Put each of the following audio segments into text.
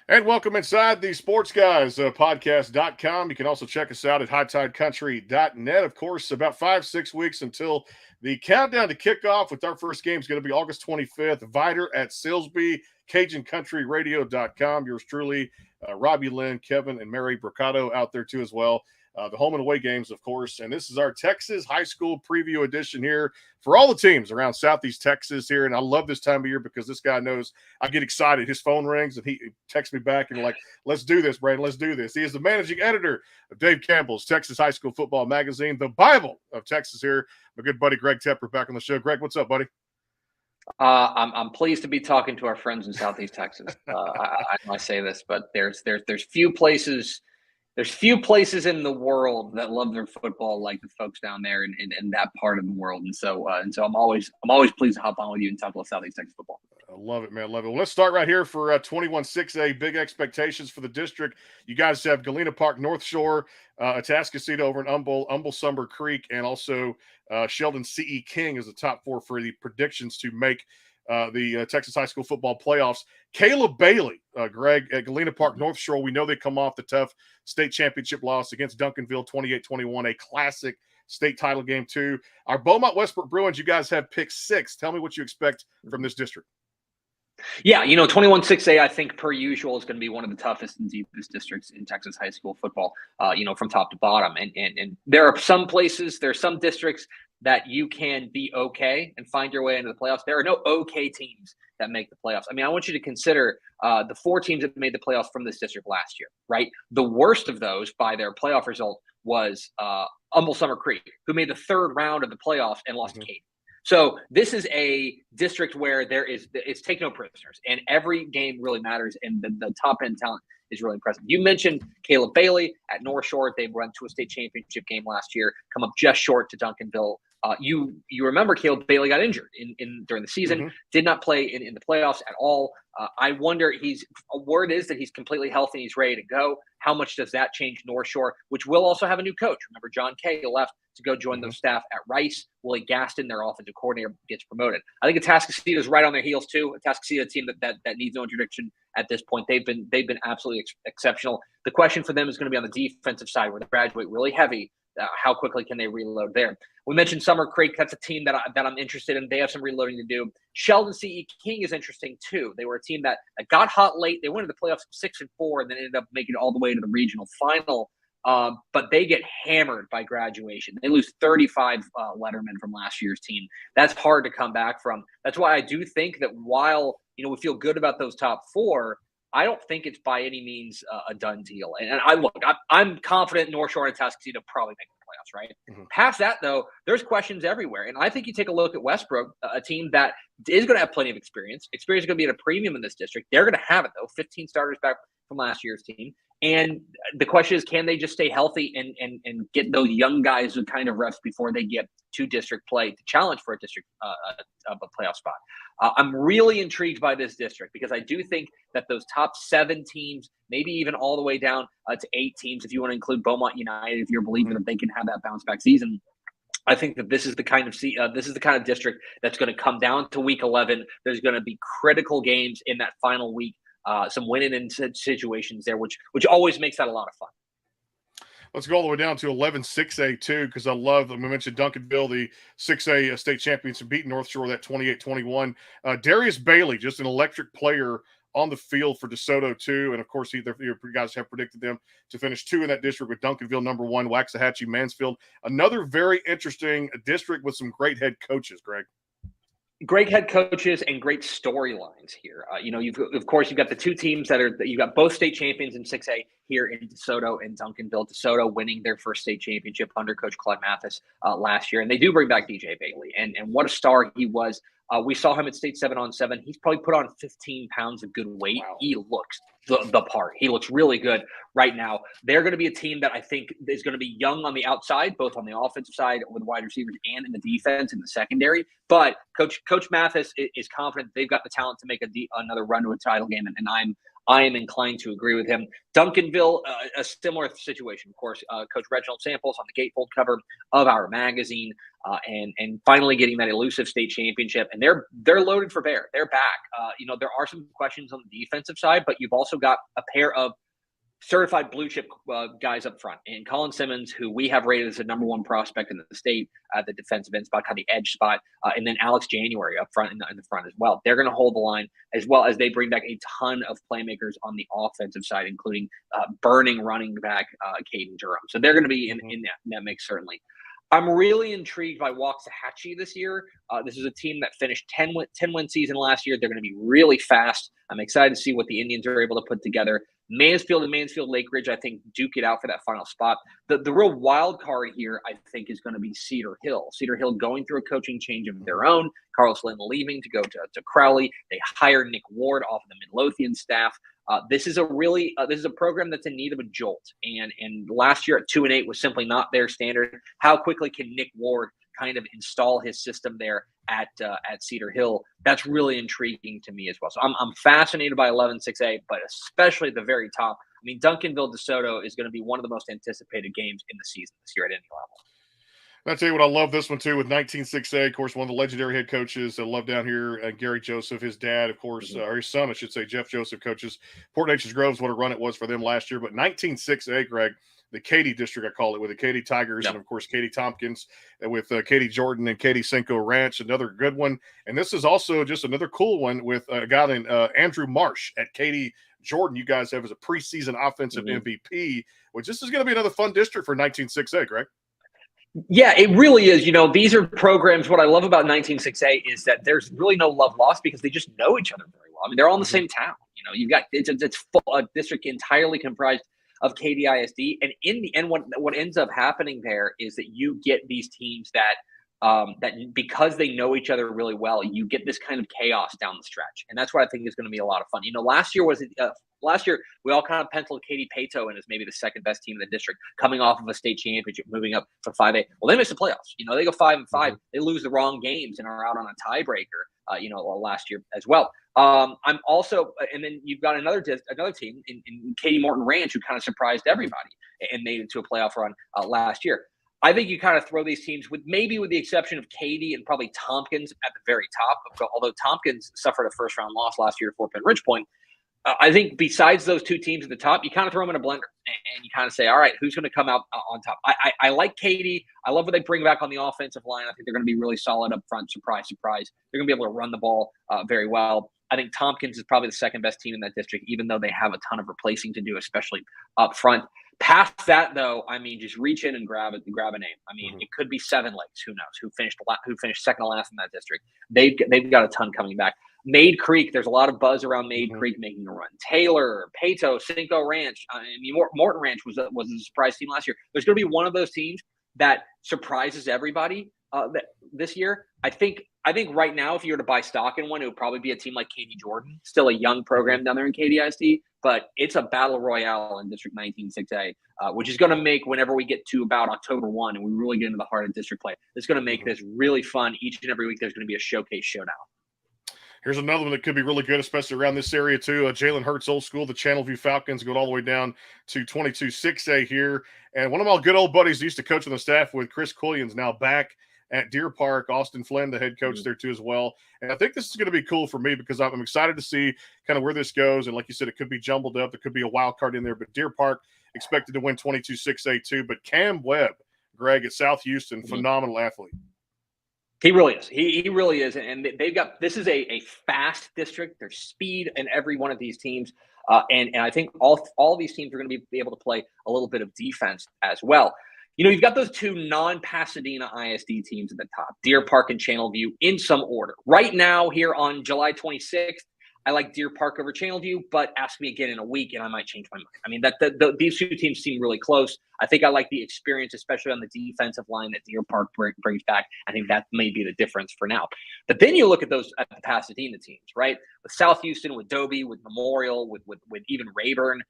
And welcome inside the Sports Guys podcast.com. You can also check us out at hightidecountry.net. Of course, about 5-6 weeks until the countdown to kickoff with our first game is going to be August 25th. Vider at Silsbee, CajunCountryRadio.com. Yours truly, Robbie Lynn, Kevin, and Mary Bricado out there too as well. The home and away games, of course. And this is our Texas High School preview edition here for all the teams around Southeast Texas here. And I love this time of year because this guy knows I get excited. His phone rings and he texts me back and like, let's do this, Brandon. Let's do this. He is the managing editor of Dave Campbell's Texas High School Football Magazine, the Bible of Texas here. My good buddy Greg Tepper back on the show. Greg, what's up, buddy? I'm pleased to be talking to our friends in Southeast Texas. I say this, but there's few places. There's few places in the world that love their football like the folks down there in that part of the world, and so I'm always pleased to hop on with you and talk about Southeast Texas football. I love it, man. Love it. Well, let's start right here for 21-6A. Big expectations for the district. You guys have Galena Park, North Shore, Atascocita over in Humble Summer Creek, and also Sheldon C.E. King is the top four for the predictions to make the Texas High School football playoffs. Caleb Bailey, Greg, at Galena Park, North Shore. We know they come off the tough state championship loss against Duncanville, 28-21, a classic state title game too. Our Beaumont Westbrook Bruins, you guys have pick 6. Tell me what you expect from this district. Yeah, 21-6A, I think per usual is going to be one of the toughest and deepest districts in Texas high school football, from top to bottom. And there are some places, there are some districts that you can be okay and find your way into the playoffs. There are no okay teams that make the playoffs. I mean, I want you to consider the 4 teams that made the playoffs from this district last year, right? The worst of those by their playoff result was Humble Summer Creek, who made the 3rd round of the playoffs and lost to Cade. So this is a district where it's take no prisoners, and every game really matters, and the top end talent is really impressive. You mentioned Caleb Bailey at North Shore. They went to a state championship game last year, come up just short to Duncanville. You remember Caleb Bailey got injured during the season, did not play in the playoffs at all. I wonder, word is that he's completely healthy and he's ready to go. How much does that change North Shore, which will also have a new coach? Remember, John Kay left to go join the staff at Rice. Willie Gaston, their offensive coordinator, gets promoted. I think Atascocita is right on their heels too. Atascocita, a team that needs no introduction at this point. They've been absolutely exceptional. The question for them is going to be on the defensive side, where they graduate really heavy. How quickly can they reload there? We mentioned Summer Creek. That's a team that I'm interested in. They have some reloading to do. Sheldon C.E. King is interesting too. They were a team that got hot late. They went to the playoffs 6-4 and then ended up making it all the way to the regional final. But they get hammered by graduation. They lose 35 lettermen from last year's team. That's hard to come back from. That's why I do think that while we feel good about those top 4, I don't think it's by any means a done deal. And I'm confident North Shore and Atascocita probably make the playoffs, right? Past that, though, there's questions everywhere. And I think you take a look at Westbrook, a team that is going to have plenty of experience. Experience is going to be at a premium in this district. They're going to have it, though. 15 starters back from last year's team. And the question is, can they just stay healthy and get those young guys who kind of reps before they get to district play to challenge for a district a playoff spot? I'm really intrigued by this district because I do think that those top 7 teams, maybe even all the way down to 8 teams, if you want to include Beaumont United, if you're believing that they can have that bounce back season, I think that this is the kind of district that's going to come down to week 11. There's going to be critical games in that final week. Some winning in situations there, which always makes that a lot of fun. Let's go all the way down to 11-6A too, because I love, we mentioned Duncanville, the 6A state champions, beating North Shore that 28-21. Darius Bailey, just an electric player on the field for DeSoto too, and of course, you guys have predicted them to finish 2 in that district with Duncanville number 1, Waxahachie, Mansfield. Another very interesting district with some great head coaches, Greg. Great head coaches and great storylines here. You've got the 2 teams you've got both state champions in 6A here in DeSoto and Duncanville. DeSoto winning their first state championship under Coach Clyde Mathis last year. And they do bring back DJ Bailey. And what a star he was. We saw him at state 7-on-7. He's probably put on 15 pounds of good weight. Wow. He looks the part. He looks really good right now. They're going to be a team that I think is going to be young on the outside, both on the offensive side with wide receivers and in the defense in the secondary. But Coach Mathis is confident they've got the talent to make another run to a title game, and I am inclined to agree with him. Duncanville, a similar situation. Of course, Coach Reginald Samples on the gatefold cover of our magazine, and finally getting that elusive state championship. And they're loaded for bear. They're back. There are some questions on the defensive side, but you've also got a pair of certified blue chip guys up front, and Colin Simmons, who we have rated as the number one prospect in the state at the defensive end spot, kind of the edge spot, and then Alex January up front in the front as well. They're going to hold the line, as well as they bring back a ton of playmakers on the offensive side, including burning running back Caden Durham. So they're going to be in that mix, certainly. I'm really intrigued by Waxahachie this year. This is a team that finished 10-win season last year. They're going to be really fast. I'm excited to see what the Indians are able to put together. Mansfield and Mansfield Lake Ridge, I think, duke it out for that final spot. The real wild card here, I think, is going to be Cedar Hill. Cedar Hill going through a coaching change of their own. Carlos Lynn leaving to go to Crowley. They hire Nick Ward off of the Midlothian staff. This is a program that's in need of a jolt. And last year at 2-8 was simply not their standard. How quickly can Nick Ward kind of install his system there at Cedar Hill? That's really intriguing to me as well. So I'm fascinated by 11-6A, but especially at the very top. I mean, Duncanville DeSoto is going to be one of the most anticipated games in the season this year at any level. I'll tell you what, I love this one too with 19-6A. Of course, one of the legendary head coaches I love down here, Gary Joseph. His dad, of course, or his son, I should say, Jeff Joseph, coaches Port Neches Groves. What a run it was for them last year. But 19-6A, Greg, the Katy district, I call it, with the Katy Tigers, and of course Katy Tompkins with Katy Jordan and Katy Cinco Ranch, another good one. And this is also just another cool one with a guy named Andrew Marsh at Katy Jordan. You guys have as a preseason offensive MVP, which this is going to be another fun district for 19-6A, Greg. Yeah, it really is. These are programs. What I love about 19-6A is that there's really no love lost because they just know each other very well. I mean, they're all in the same town. You've got it's full, a district entirely comprised of KDISD, and in the end, what ends up happening there is that you get these teams that because they know each other really well, you get this kind of chaos down the stretch, and that's what I think is going to be a lot of fun. Last year we all kind of penciled Katy Pato in as maybe the second best team in the district, coming off of a state championship, moving up from 5A. Well, they missed the playoffs. They go 5-5. They lose the wrong games and are out on a tiebreaker. Last year as well. I'm also, and then you've got another team in Katy Morton Ranch who kind of surprised everybody and made it to a playoff run last year. I think you kind of throw these teams with the exception of Katy and probably Tompkins at the very top. Although Tompkins suffered a first round loss last year to Fort Bend Ridgepoint, I think besides those two teams at the top, you kind of throw them in a blender and you kind of say, all right, who's going to come out on top? I like Katy. I love what they bring back on the offensive line. I think they're going to be really solid up front. Surprise, surprise. They're going to be able to run the ball very well. I think Tompkins is probably the second best team in that district, even though they have a ton of replacing to do, especially up front. Past that, though, I mean, just reach in and grab a name. I mean, it could be Seven Lakes. Who knows? Who finished second to last in that district? They've got a ton coming back. Made Creek, there's a lot of buzz around Made Creek making a run. Taylor, Pato, Cinco Ranch. I mean, Morton Ranch was a surprise team last year. There's going to be one of those teams that surprises everybody this year. I think right now, if you were to buy stock in one, it would probably be a team like Katy Jordan, still a young program down there in KDISD, but it's a battle royale in District 19-6A, which is going to make, whenever we get to about October 1 and we really get into the heart of district play, it's going to make this really fun. Each and every week, there's going to be a showcase showdown. Here's another one that could be really good, especially around this area too. Jalen Hurts Old School, the Channelview Falcons, going all the way down to 22-6A here. And one of my good old buddies used to coach on the staff with, Chris Quillian's now back at Deer Park. Austin Flynn, the head coach there too as well. And I think this is going to be cool for me because I'm excited to see kind of where this goes. And like you said, it could be jumbled up. There could be a wild card in there, but Deer Park expected to win 22-6A too. But Cam Webb, Greg, at South Houston, phenomenal athlete. He really is. He really is. And they've got, this is a fast district. There's speed in every one of these teams. And I think all these teams are going to be able to play a little bit of defense as well. You've got those two non-Pasadena ISD teams at the top, Deer Park and Channelview, in some order. Right now, here on July 26th, I like Deer Park over Channelview, but ask me again in a week and I might change my mind. I mean, these two teams seem really close. I think I like the experience, especially on the defensive line that Deer Park brings back. I think that may be the difference for now. But then you look at the Pasadena teams, right? With South Houston, with Dobie, with Memorial, with even Rayburn.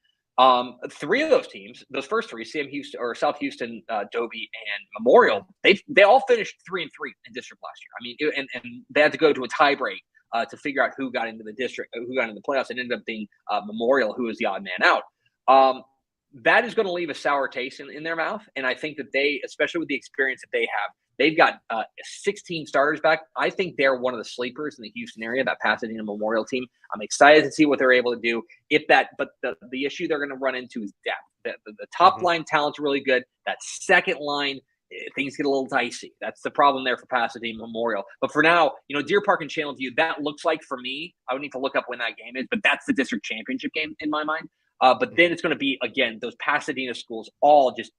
Three of those teams, those first three, South Houston, Dobie, and Memorial, they all finished 3-3 in district last year. I mean, and they had to go to a tie break to figure out who got into the district, who got into the playoffs. It ended up being Memorial, who was the odd man out. That is going to leave a sour taste in their mouth. And I think that they, especially with the experience that they have, they've got 16 starters back. I think they're one of the sleepers in the Houston area, that Pasadena Memorial team. I'm excited to see what they're able to do. But the issue they're going to run into is depth. The top line talent's really good. That second line, things get a little dicey. That's the problem there for Pasadena Memorial. But for now, Deer Park and Channelview, that looks like, for me, I would need to look up when that game is, but that's the district championship game in my mind. But then it's going to be, again, those Pasadena schools all just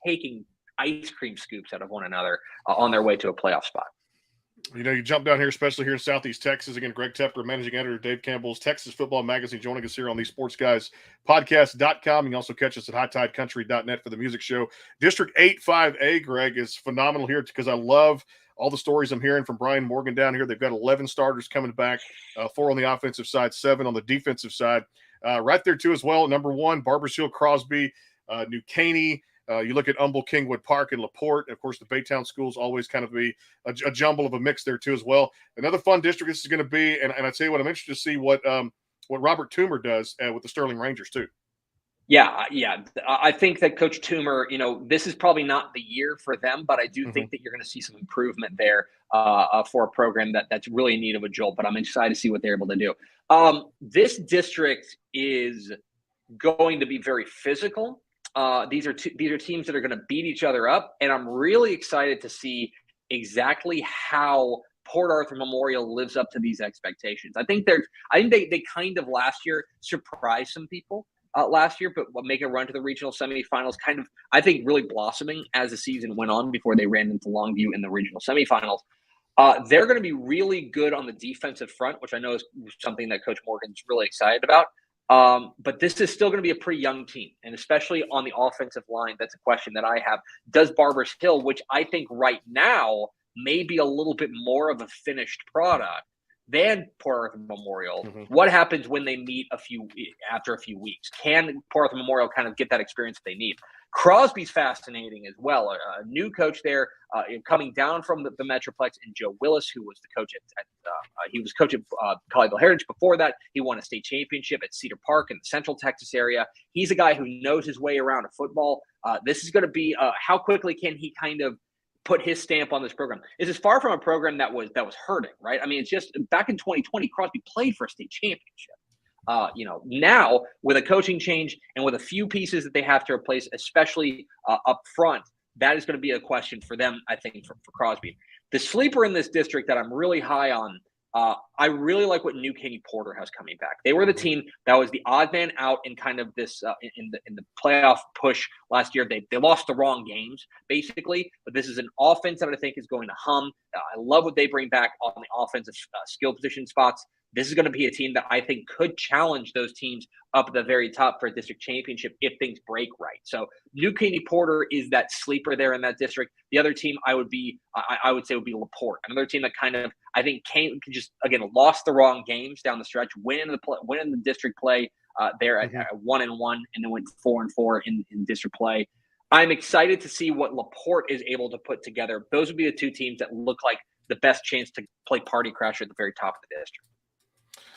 taking ice cream scoops out of one another on their way to a playoff spot. You jump down here, especially here in Southeast Texas. Again, Greg Tepper, managing editor, Dave Campbell's Texas Football Magazine, joining us here on the SportsGuysPodcast.com. You can also catch us at HighTideCountry.net for the music show. District 8-5A, Greg, is phenomenal here because I love all the stories I'm hearing from Brian Morgan down here. They've got 11 starters coming back, 4 on the offensive side, 7 on the defensive side. Right there, too, as well. Number 1, Barbers Hill, Crosby, New Caney. You look at Humble, Kingwood Park, and LaPorte. Of course, the Baytown schools always kind of be a jumble of a mix there, too, as well. Another fun district this is going to be, and I tell you what, I'm interested to see what Robert Toomer does with the Sterling Rangers, too. Yeah. I think that Coach Toomer, this is probably not the year for them, but I do think that you're going to see some improvement there for a program that's really in need of a jolt. But I'm excited to see what they're able to do. This district is going to be very physical. These are teams that are going to beat each other up, and I'm really excited to see exactly how Port Arthur Memorial lives up to these expectations. I think they kind of last year surprised some people. Last year, but make a run to the regional semifinals, kind of, I think, really blossoming as the season went on before they ran into Longview in the regional semifinals. They're going to be really good on the defensive front, which I know is something that Coach Morgan's really excited about. But this is still going to be a pretty young team, and especially on the offensive line, that's a question that I have. Does Barbers Hill, which I think right now may be a little bit more of a finished product than Port Arthur Memorial, what happens when they meet after a few weeks? Can Port Arthur Memorial kind of get that experience that they need? Crosby's fascinating as well. A new coach there, coming down from the Metroplex, and Joe Willis, who was the coach he was coach at Colleyville Heritage before that. He won a state championship at Cedar Park in the Central Texas area. He's a guy who knows his way around a football. This is going to be how quickly can he kind of put his stamp on this program. This is far from a program that was hurting, right? I mean, it's just back in 2020, Crosby played for a state championship. Now with a coaching change and with a few pieces that they have to replace, especially up front, that is going to be a question for them, I think, for Crosby. The sleeper in this district that I'm really high on, I really like what New Caney Porter has coming back. They were the team that was the odd man out in kind of this in the playoff push last year. They lost the wrong games basically, but this is an offense that I think is going to hum. I love what they bring back on the offensive skill position spots. This is going to be a team that I think could challenge those teams up at the very top for a district championship if things break right. So New Caney Porter is that sleeper there in that district. The other team I would say would be LaPorte, another team that kind of I think just again lost the wrong games down the stretch, winning the district play there at 1-1, and then went 4-4 in district play. I'm excited to see what LaPorte is able to put together. Those would be the two teams that look like the best chance to play party crasher at the very top of the district.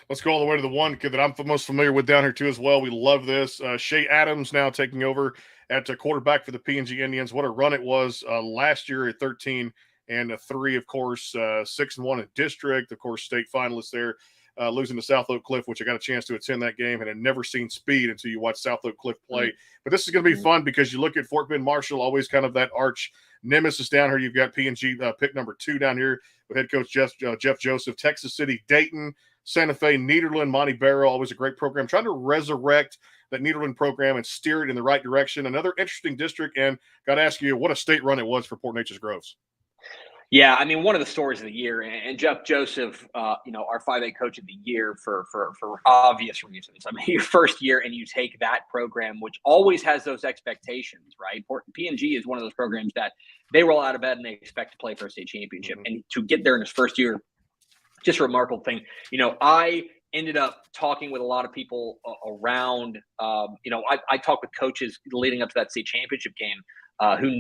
Let's go all the way to the one kid that I'm most familiar with down here, too, as well. We love this. Shea Adams now taking over at quarterback for the P&G Indians. What a run it was last year at 13-3, of course, 6-1 in district, of course, state finalists there, losing to South Oak Cliff, which I got a chance to attend that game and had never seen speed until you watch South Oak Cliff play. But this is going to be fun because you look at Fort Bend Marshall, always kind of that arch nemesis down here. You've got P&G pick number 2 down here with head coach Jeff Joseph. Texas City, Dayton, Santa Fe, Nederland, Monte Barrow, always a great program. Trying to resurrect that Nederland program and steer it in the right direction. Another interesting district, and got to ask you, what a state run it was for Port Neches Groves. Yeah, I mean, one of the stories of the year, and Jeff Joseph, our 5A coach of the year for obvious reasons. I mean, your first year and you take that program, which always has those expectations, right? P&G is one of those programs that they roll out of bed and they expect to play for a state championship. And to get there in his first year, just a remarkable thing. I ended up talking with a lot of people around, I talked with coaches leading up to that state championship game. who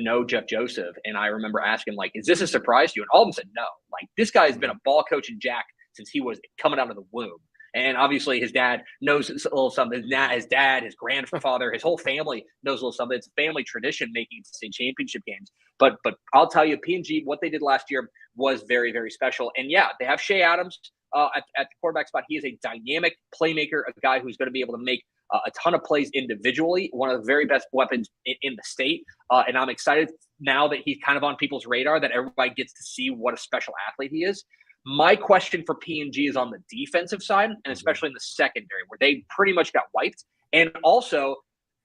know Jeff Joseph, and I remember asking like, "Is this a surprise to you?" And all of them said no. Like, this guy's been a ball coach in Jack since he was coming out of the womb. And obviously his dad knows a little something. His dad, his grandfather, his whole family knows a little something. It's a family tradition making state championship games. But I'll tell you, P&G, what they did last year was very, very special. And yeah, they have Shea Adams at the quarterback spot. He is a dynamic playmaker, a guy who's going to be able to make a ton of plays individually, one of the very best weapons in the state. And I'm excited now that he's kind of on people's radar, that everybody gets to see what a special athlete he is. My question for P&G is on the defensive side, and especially in the secondary, where they pretty much got wiped. And also,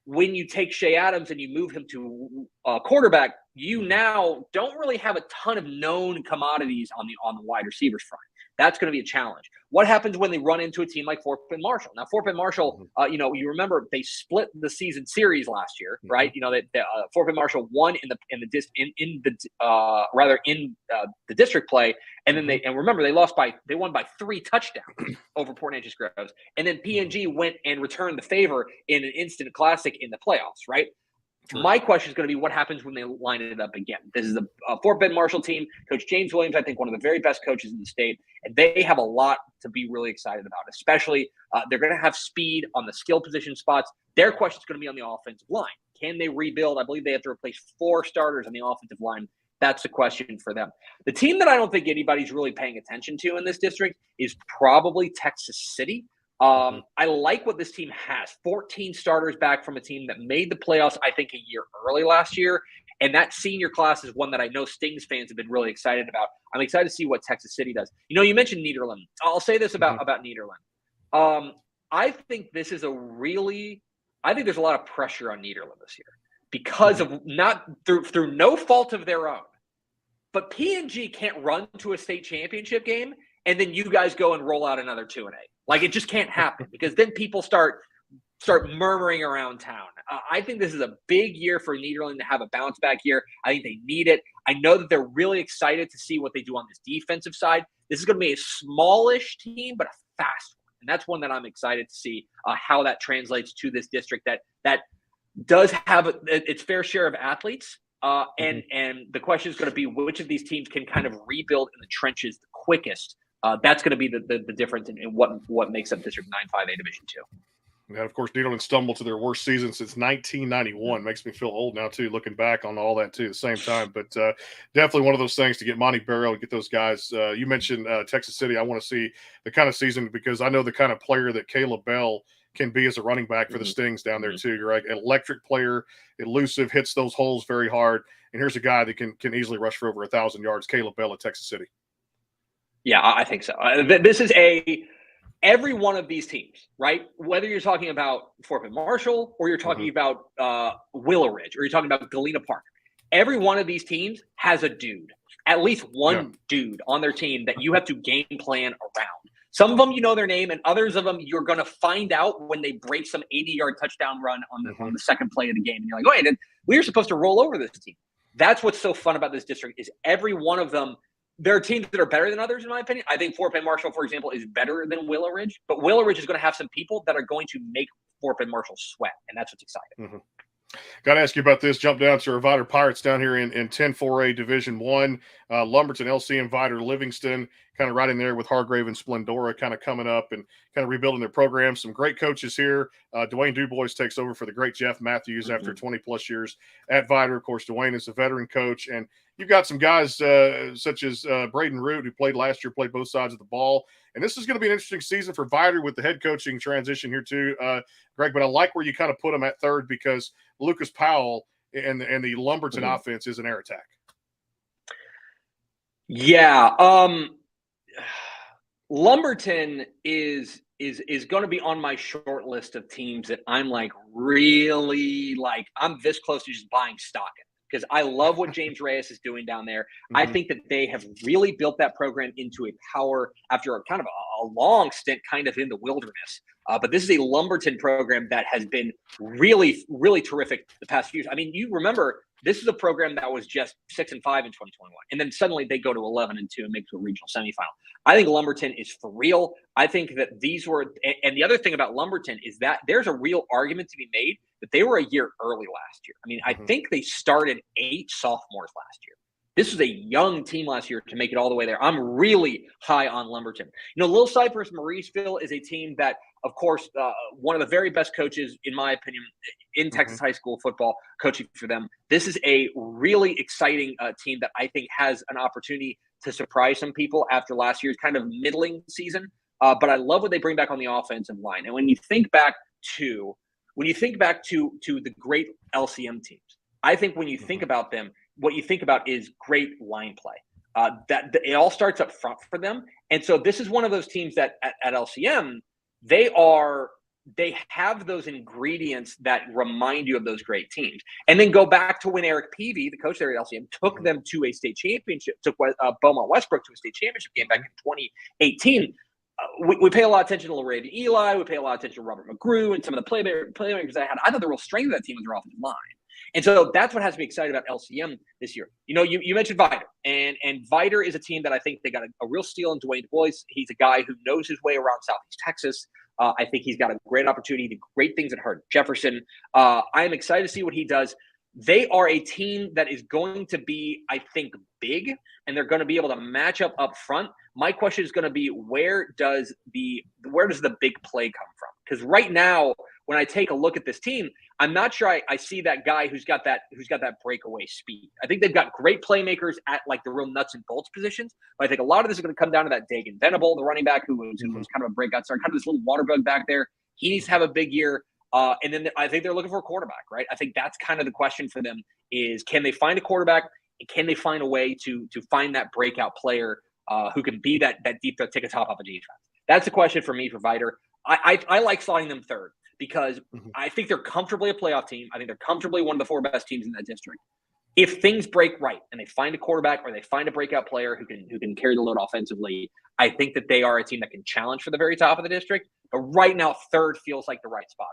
when you take Shea Adams and you move him to quarterback, you now don't really have a ton of known commodities on the wide receivers front. That's going to be a challenge. What happens when they run into a team like Fort Bend Marshall? Now, Fort Bend Marshall, you remember they split the season series last year, right? Fort Bend Marshall won in the district play, and then remember they won by 3 touchdowns over Port Neches Groves, and then P&G went and returned the favor in an instant classic in the playoffs, right? True. My question is going to be what happens when they line it up again. This is a Fort Bend Marshall team. Coach James Williams, I think, one of the very best coaches in the state, and they have a lot to be really excited about, especially they're going to have speed on the skill position spots. Their question is going to be on the offensive line. Can they rebuild? I believe they have to replace 4 starters on the offensive line. That's the question for them. The team that I don't think anybody's really paying attention to in this district is probably Texas City. I like what this team has. 14 starters back from a team that made the playoffs, I think, a year early last year. And that senior class is one that I know Stings fans have been really excited about. I'm excited to see what Texas City does. You mentioned Nederland. I'll say this about Nederland. I think this is I think there's a lot of pressure on Nederland this year because of not through no fault of their own. But P&G can't run to a state championship game and then you guys go and roll out another 2-8. Like, it just can't happen because then people start murmuring around town. I think this is a big year for Nederland to have a bounce back year. I think they need it. I know that they're really excited to see what they do on this defensive side. This is going to be a smallish team, but a fast one. And that's one that I'm excited to see how that translates to this district that does have its fair share of athletes. And the question is going to be which of these teams can kind of rebuild in the trenches the quickest. That's going to be the difference in what makes up District 9-5A Division 2. And of course, Nederland stumbled to their worst season since 1991. Makes me feel old now, too, looking back on all that, too, at the same time. But definitely one of those things to get Monty Barrow and get those guys. You mentioned Texas City. I want to see the kind of season because I know the kind of player that Caleb Bell can be as a running back for the Stings down there, too. You're right. An electric player, elusive, hits those holes very hard. And here's a guy that can easily rush for over 1,000 yards, Caleb Bell at Texas City. Yeah, I think so. This is every one of these teams, right? Whether you're talking about Fort Bend Marshall or you're talking about Willow Ridge or you're talking about Galena Park, every one of these teams has a dude, at least one dude on their team that you have to game plan around. Some of them you know their name, and others of them you're going to find out when they break some 80-yard touchdown run on the second play of the game. And you're like, wait, we were supposed to roll over this team. That's what's so fun about this district is every one of them. There are teams that are better than others, in my opinion. I think Fort Bend Marshall, for example, is better than Willow Ridge. But Willow Ridge is going to have some people that are going to make Fort Bend Marshall sweat, and that's what's exciting. Got to ask you about this. Jump down to our Vider Pirates down here in 10-4A Division 1. Lumberton, LC, and Vider Livingston kind of right in there with Hargrave and Splendora kind of coming up and kind of rebuilding their program. Some great coaches here. Dwayne Dubois takes over for the great Jeff Matthews after 20-plus years at Vider. Of course, Dwayne is a veteran coach, and you've got some guys such as Braden Root, who played last year, played both sides of the ball. And this is going to be an interesting season for Vider with the head coaching transition here too, Greg. But I like where you kind of put him at third because Lucas Powell and the Lumberton offense is an air attack. Yeah, Lumberton is going to be on my short list of teams that I'm like really like. I'm this close to just buying stock in. Because I love what James Reyes is doing down there. I think that they have really built that program into a power after a kind of a long stint kind of in the wilderness. But this is a Lumberton program that has been really, really terrific the past few years. I mean, you remember This is a program that was just 6-5 in 2021, and then suddenly they go to 11-2 and make to a regional semifinal. I think Lumberton is for real. I think that these were, and the other thing about Lumberton is that there's a real argument to be made that they were a year early last year. I mean, I think they started 8 sophomores last year. This was a young team last year to make it all the way there. I'm really high on Lumberton. Little Cypress Mauriceville is a team that, of course, one of the very best coaches, in my opinion, in Texas high school football, coaching for them. This is a really exciting team that I think has an opportunity to surprise some people after last year's kind of middling season. But I love what they bring back on the offensive line. And when you think back to the great LCM teams, I think when you think about them, what you think about is great line play. That it all starts up front for them. And so this is one of those teams that at LCM, they have those ingredients that remind you of those great teams. And then go back to when Eric Peavy, the coach there at LCM, took them to a state championship, took Beaumont Westbrook to a state championship game back in 2018. We pay a lot of attention to Laravia Eli. We pay a lot of attention to Robert McGrew and some of the playmakers that had. I thought the real strength of that team was their offensive line. And so that's what has me excited about LCM this year. You mentioned Viter, and Viter is a team that I think they got a real steal in Dwayne Du Bois. He's a guy who knows his way around Southeast Texas. I think he's got a great opportunity to do great things at Hardin Jefferson. I am excited to see what he does. They are a team that is going to be, I think, big, and they're going to be able to match up front. My question is going to be, where does the big play come from? Because right now, when I take a look at this team, I'm not sure I see that guy who's got that breakaway speed. I think they've got great playmakers at like the real nuts and bolts positions, but I think a lot of this is going to come down to that Dagan Venable, the running back who was kind of a breakout star, kind of this little water bug back there. He needs to have a big year. And then I think they're looking for a quarterback, right? I think that's kind of the question for them is, can they find a quarterback? And can they find a way to find that breakout player who can be that deep threat, take a top off a defense? That's the question for me for Viter. I like slotting them third because I think they're comfortably a playoff team. I think they're comfortably one of the 4 best teams in that district. If things break right and they find a quarterback or they find a breakout player who can carry the load offensively, I think that they are a team that can challenge for the very top of the district. But right now, third feels like the right spot.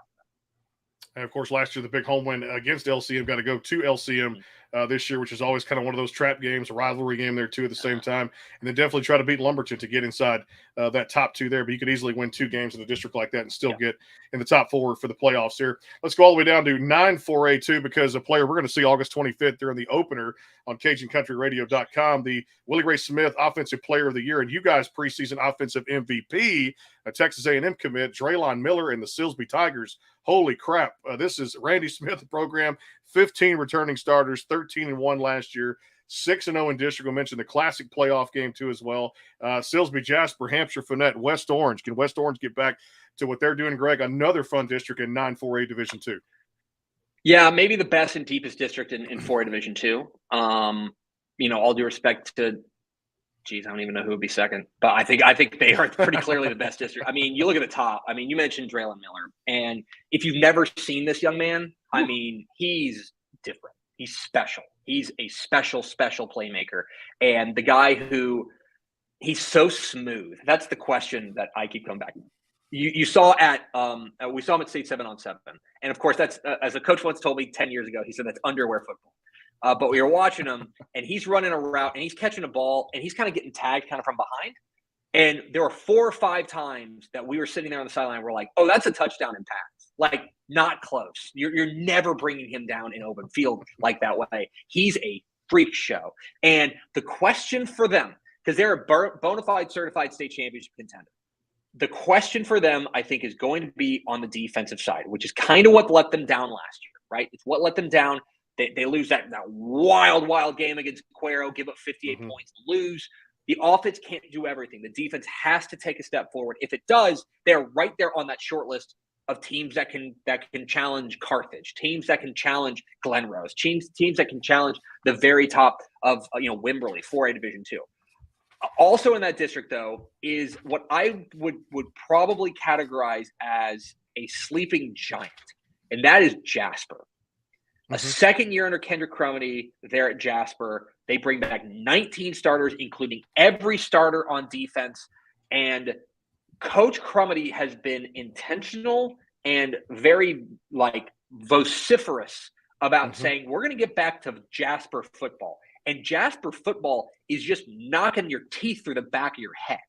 And, of course, last year, the big home win against LCM, got to go to LCM this year, which is always kind of one of those trap games, a rivalry game there, too, at the same time. And then definitely try to beat Lumberton to get inside that top 2 there. But you could easily win 2 games in a district like that and still get in the top 4 for the playoffs here. Let's go all the way down to 9-4A2 because a player we're going to see August 25th during the opener on CajunCountryRadio.com, the Willie Ray Smith Offensive Player of the Year, and you guys preseason offensive MVP, a Texas A&M commit, Draylon Miller and the Silsbee Tigers. Holy crap. This is Randy Smith, the program, 15 returning starters, 13-1 last year, 6-0 in district. I mentioned the classic playoff game, too, as well. Silsbee, Jasper, Hampshire, Fournette, West Orange. Can West Orange get back to what they're doing, Greg? Another fun district in 9-4A Division 2. Yeah, maybe the best and deepest district in 4A Division 2. All due respect to I don't even know who would be second, but I think they are pretty clearly the best district. I mean, you look at the top. I mean, you mentioned Draylon Miller, and if you've never seen this young man, I mean, he's different. He's special. He's a special playmaker, and the guy he's so smooth. That's the question that I keep coming back to. You saw we saw him at State 7-on-7, and of course that's as a coach once told me 10 years ago. He said that's underwear football. But we were watching him, and he's running a route, and he's catching a ball, and he's kind of getting tagged kind of from behind. And there were 4 or 5 times that we were sitting there on the sideline. We're like, oh, that's a touchdown in pass. Like, not close. You're never bringing him down in open field like that way. He's a freak show. And the question for them, because they're a bona fide certified state championship contender, the question for them, I think, is going to be on the defensive side, which is kind of what let them down last year, right? It's what let them down. They lose that wild game against Cuero, give up 58 points, lose. The offense can't do everything. The defense has to take a step forward. If it does, they're right there on that short list of teams that can challenge Carthage, teams that can challenge Glen Rose, teams that can challenge the very top of Wimberley, 4A Division 2. Also in that district, though, is what I would probably categorize as a sleeping giant, and that is Jasper. A second year under Kendrick Crumity there at Jasper. They bring back 19 starters, including every starter on defense. And Coach Crumity has been intentional and very vociferous about saying we're going to get back to Jasper football. And Jasper football is just knocking your teeth through the back of your head.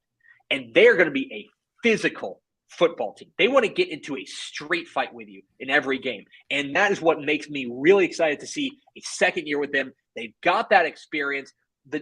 And they're going to be a physical football team. They want to get into a street fight with you in every game. And that is what makes me really excited to see a second year with them. They've got that experience.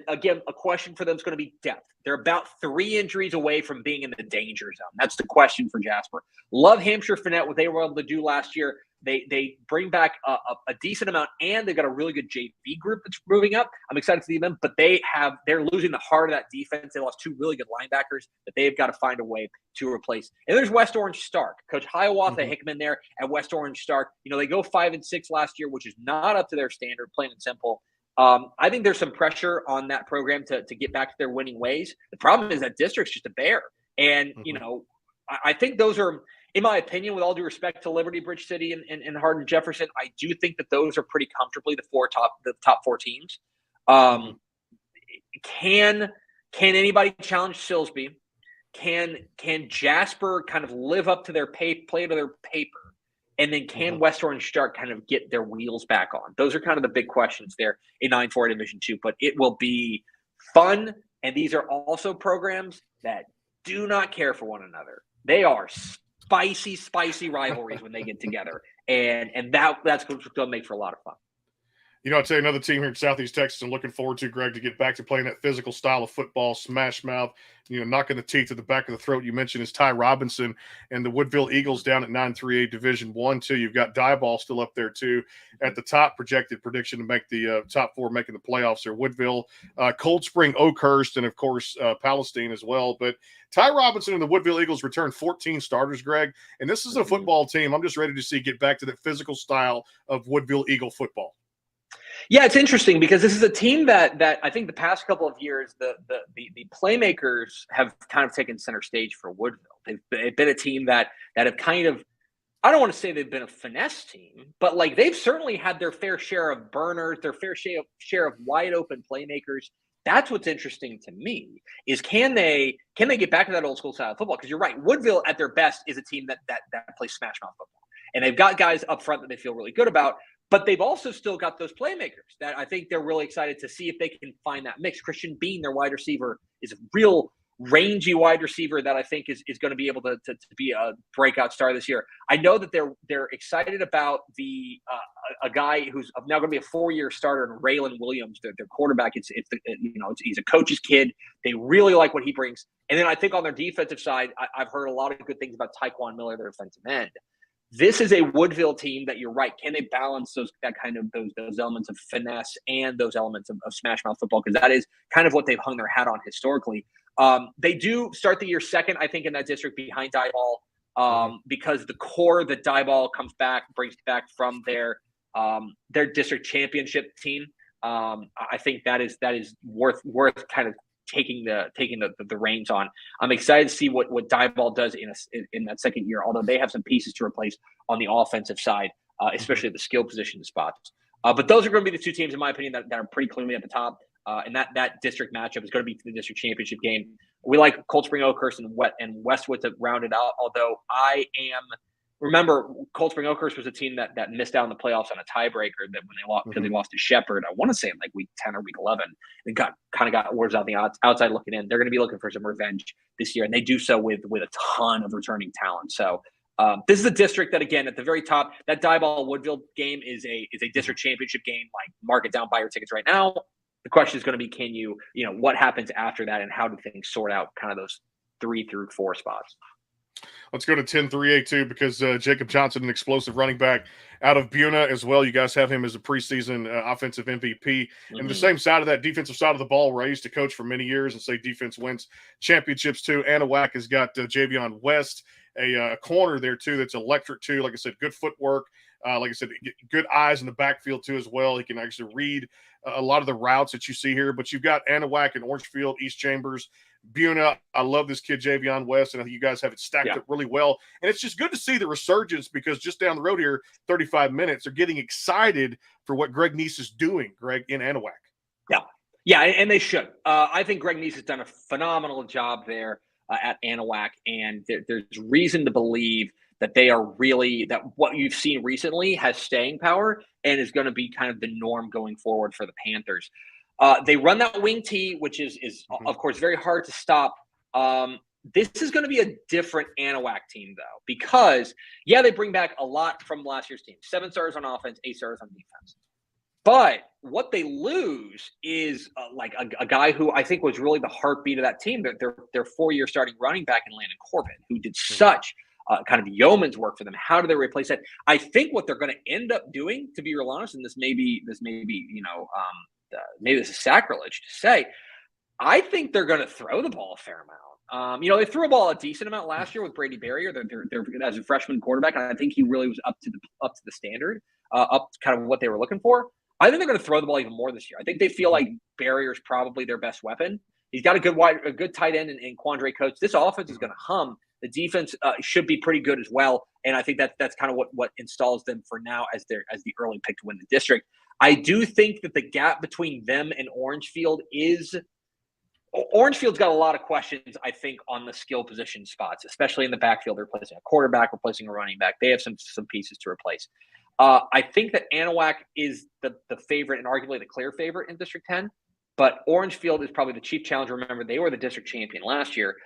Again, a question for them is going to be depth. They're about 3 injuries away from being in the danger zone. That's the question for Jasper. Love Hampshire Finette, what they were able to do last year. They bring back a decent amount, and they've got a really good JV group that's moving up. I'm excited to see them, but they're losing the heart of that defense. They lost 2 really good linebackers that they've got to find a way to replace. And there's West Orange Stark. Coach Hiawatha Hickman there at West Orange Stark. They go 5-6 last year, which is not up to their standard, plain and simple. I think there's some pressure on that program to get back to their winning ways. The problem is that district's just a bear. And, I think those are, in my opinion, with all due respect to Liberty, Bridge City, and Hardin Jefferson, I do think that those are pretty comfortably the top 4 teams. Can anybody challenge Silsbee? Can Jasper kind of live up to their play to their paper? And then can West Orange Stark kind of get their wheels back on? Those are kind of the big questions there in 9-4 Division 2. But it will be fun. And these are also programs that do not care for one another. They are spicy rivalries when they get together. And that's going to make for a lot of fun. I'll tell you another team here in Southeast Texas I'm looking forward to, Greg, to get back to playing that physical style of football, smash mouth, knocking the teeth at the back of the throat. You mentioned is Ty Robinson and the Woodville Eagles down at 9-3A Division 1-2. You've got Diboll still up there, too, at the top prediction to make the top 4, making the playoffs there. Woodville, Cold Spring, Oakhurst, and, of course, Palestine as well. But Ty Robinson and the Woodville Eagles returned 14 starters, Greg, and this is a football team I'm just ready to see get back to that physical style of Woodville Eagle football. Yeah, it's interesting because this is a team that I think the past couple of years, the playmakers have kind of taken center stage for Woodville. They've been a team that have kind of, I don't want to say they've been a finesse team, but like they've certainly had their fair share of burners, their fair share of wide open playmakers. That's what's interesting to me is can they get back to that old school style of football? Because you're right, Woodville at their best is a team that plays smash mouth football, and they've got guys up front that they feel really good about. But they've also still got those playmakers that I think they're really excited to see if they can find that mix. Christian Bean, their wide receiver, is a real rangy wide receiver that I think is going to be able to be a breakout star this year. I know that they're excited about a guy who's now going to be a 4-year starter, in Raylan Williams, their quarterback. He's a coach's kid. They really like what he brings. And then I think on their defensive side, I've heard a lot of good things about Tyquan Miller, their defensive end. This is a Woodville team that you're right. Can they balance those elements of finesse and those elements of smash mouth football? Because that is kind of what they've hung their hat on historically. They do start the year second, I think, in that district behind Diboll, because the core that Diboll brings back from their district championship team. I think that is worth kind of taking the reins on. I'm excited to see what Diboll does in that second year, although they have some pieces to replace on the offensive side, especially at the skill position spots. But those are going to be the 2 teams, in my opinion, that are pretty clearly at the top. And that district matchup is going to be the district championship game. We like Cold Spring Oakhurst and Westwood to round it out, although remember, Cold Spring Oakhurst was a team that missed out on the playoffs on a tiebreaker that when they lost because they lost to Shepherd. I want to say in like week 10 or week 11, and got words out the outside looking in. They're going to be looking for some revenge this year, and they do so with a ton of returning talent. So this is a district that, again, at the very top, that Diboll Woodville game is a district championship game. Like, mark it down, buy your tickets right now. The question is going to be, what happens after that, and how do things sort out kind of those 3 through 4 spots? Let's go to 10-3A2 because Jacob Johnson, an explosive running back out of Buna as well. You guys have him as a preseason offensive MVP. And the same side of that defensive side of the ball where I used to coach for many years and say defense wins championships too. Anahuac has got Javion West, a corner there too that's electric too. Like I said, good footwork. Like I said, good eyes in the backfield too as well. He can actually read a lot of the routes that you see here. But you've got Anahuac and Orangefield, East Chambers, Buna. I love this kid, Javion West, and I think you guys have it stacked up really well. And it's just good to see the resurgence because just down the road here, 35 minutes, they're getting excited for what Greg Neese is doing, Greg, in Anahuac. Yeah, and they should. I think Greg Neese has done a phenomenal job there at Anahuac, and there's reason to believe that they are really, that what you've seen recently has staying power and is going to be kind of the norm going forward for the Panthers. They run that wing T, which is of course very hard to stop. This is going to be a different Anahuac team, though, because, they bring back a lot from last year's team. 7 stars on offense, 8 stars on defense. But what they lose is like a guy who I think was really the heartbeat of that team. Their 4-year starting running back in Landon Corbin, who did such kind of yeoman's work for them. How do they replace that? I think what they're going to end up doing, to be real honest, and this may be maybe this is sacrilege to say, I think they're going to throw the ball a fair amount. They threw a ball a decent amount last year with Brady Barrier. They're as a freshman quarterback, and I think he really was up to the standard, up to kind of what they were looking for. I think they're going to throw the ball even more this year. I think they feel like Barrier is probably their best weapon. He's got a good tight end in Quandre Coates. This offense is going to hum. The defense should be pretty good as well, and I think that's kind of what installs them for now as the early pick to win the district. I do think that the gap between them and Orangefield's got a lot of questions, I think, on the skill position spots, especially in the backfield. They're replacing a quarterback, replacing a running back. They have some pieces to replace. I think that Anahuac is the favorite and arguably the clear favorite in District 10, but Orangefield is probably the chief challenger. Remember, they were the district champion last year.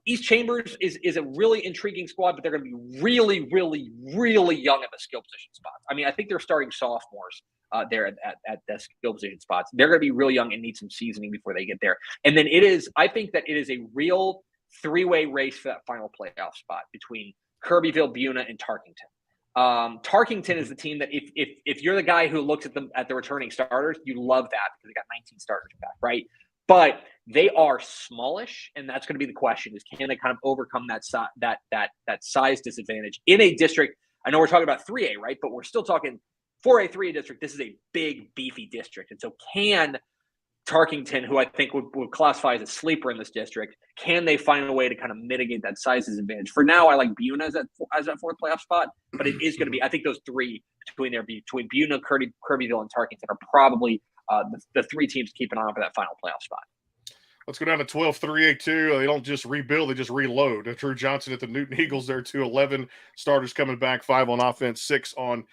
East Chambers is a really intriguing squad, but they're going to be really, really, really young at the skill position spots. I mean, I think they're starting sophomores there at the skill position spots. They're going to be really young and need some seasoning before they get there. And then I think that it is a real 3-way race for that final playoff spot between Kirbyville, Buna, and Tarkington. Tarkington is the team that if you're the guy who looks at the returning starters, you love that because they got 19 starters back, right? But they are smallish, and that's going to be the question: is can they kind of overcome that size disadvantage in a district? I know we're talking about 3A, right? But we're still talking 4A, 3A district. This is a big, beefy district, and so can Tarkington, who I think would classify as a sleeper in this district, can they find a way to kind of mitigate that size disadvantage? For now, I like Buna as that 4th playoff spot, but it is going to be, I think those 3 between Buna, Kirbyville, and Tarkington are probably the 3 teams to keep an eye on for that final playoff spot. Let's go down to 12-3A2. They don't just rebuild, they just reload. Drew Johnson at the Newton Eagles there, 11 starters coming back, 5 on offense, 6 on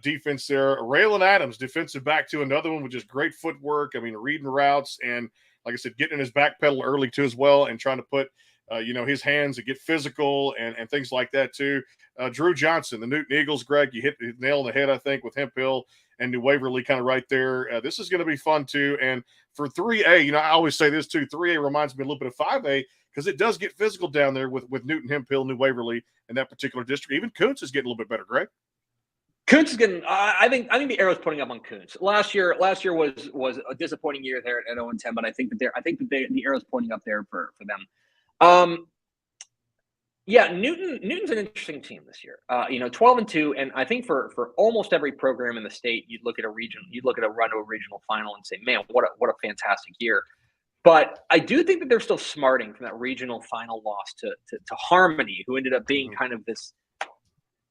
defense there. Raylan Adams, defensive back, to another one with just great footwork. I mean, reading routes and, like I said, getting in his back pedal early too as well, and trying to put his hands to get physical and things like that too. Drew Johnson, the Newton Eagles, Greg, you hit the nail on the head, I think, with Hemp Hill and New Waverly kind of right there. This is going to be fun too. And for 3A, I always say this too, 3A reminds me a little bit of 5A because it does get physical down there with Newton, Hemp Hill, New Waverly in that particular district. Even Kuntz is getting a little bit better, Greg. Kuntz is getting. I think the arrow's putting up on Kuntz. Last year was a disappointing year there at 0-10, but I think that the arrow's pointing up there for them. Newton's an interesting team this year. 12-2, and I think for almost every program in the state, you'd look at a run to a regional final and say, man, what a fantastic year. But I do think that they're still smarting from that regional final loss to Harmony, who ended up being kind of this